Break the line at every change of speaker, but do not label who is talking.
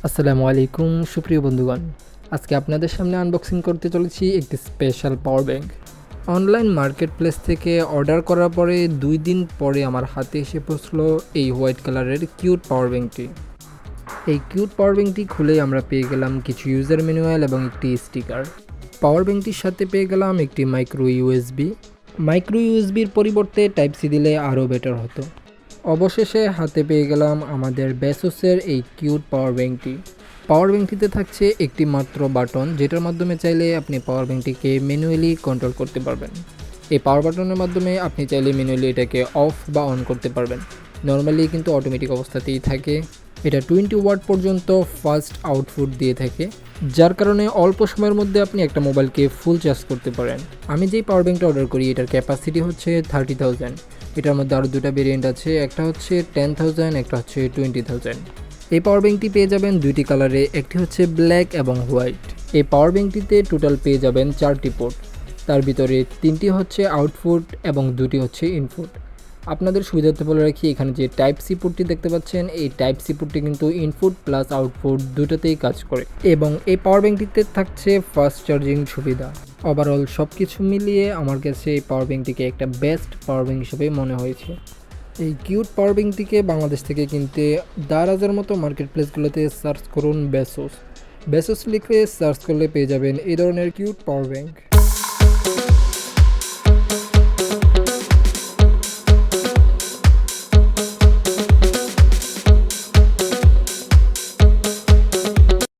আসসালামু আলাইকুম সুপ্রিয় বন্ধুগণ, আজকে আপনাদের সামনে আনবক্সিং করতে চলেছি একটি special power bank. Online market place থেকে অর্ডার করার পরে 2 দিন পরে আমার হাতে এসে পৌঁছলো এই হোয়াইট কালারের কিউট পাওয়ার ব্যাংকটি। এই কিউট পাওয়ার ব্যাংকটি খুলেই আমরা পেয়ে গেলাম কিছু ইউজার ম্যানুয়াল এবং একটি স্টিকার। পাওয়ার ব্যাংকটির সাথে পেয়ে গেলাম একটি মাইক্রো ইউএসবির পরিবর্তে টাইপ সি দিলে আরও বেটার হতো। অবশেষে হাতে পেয়ে গেলাম আমাদের বেসোসের এই কিউট পাওয়ার ব্যাংকটিতে থাকছে একটি মাত্র বাটন, যেটার মাধ্যমে চাইলে আপনি পাওয়ার ব্যাংকটিকে ম্যানুয়ালি কন্ট্রোল করতে পারবেন। এই পাওয়ার বাটনের মাধ্যমে আপনি চাইলে ম্যানুয়ালি এটাকে অফ বা অন করতে পারবেন। নর্মালি কিন্তু অটোমেটিক অবস্থাতেই থাকে। এটা 20 ওয়াট পর্যন্ত ফাস্ট আউটপুট দিয়ে থাকে, যার কারণে অল্প সময়ের মধ্যে আপনি একটা মোবাইলকে ফুল চার্জ করতে পারেন। আমি যেই পাওয়ার ব্যাংকটা অর্ডার করি এটার ক্যাপাসিটি হচ্ছে 30,000। এটার মধ্যে আরও দুটা ভেরিয়েন্ট আছে, একটা হচ্ছে 10,000, একটা হচ্ছে 20,000। এই পাওয়ার ব্যাংকটি পেয়ে যাবেন দুইটি কালারে, একটি হচ্ছে ব্ল্যাক এবং হোয়াইট। এই পাওয়ার ব্যাংকটিতে টোটাল পেয়ে যাবেন 4টি পোর্ট, তার ভিতরে 3টি হচ্ছে আউটপুট এবং 2টি হচ্ছে ইনপুট। আপনাদের সুবিধার্থে বলে রাখি, এখানে যে টাইপ সি পোর্টটি দেখতে পাচ্ছেন, এই টাইপ সি পোর্টটি কিন্তু ইনপুট প্লাস আউটপুট দুটোতেই কাজ করে এবং এই পাওয়ার ব্যাংকটিতে থাকছে ফাস্ট চার্জিং সুবিধা। ওভারঅল সব কিছু মিলিয়ে আমার কাছে এই পাওয়ার ব্যাংকটিকে একটা বেস্ট পাওয়ার ব্যাংক হিসেবে মনে হয়েছে। এই কিউট পাওয়ার ব্যাংকটিকে বাংলাদেশ থেকে কিনতে দারাজের মতো মার্কেট প্লেসগুলোতে সার্চ করুন বেসোস লিখে সার্চ করলে পেয়ে যাবেন এই ধরনের কিউট পাওয়ার ব্যাংক।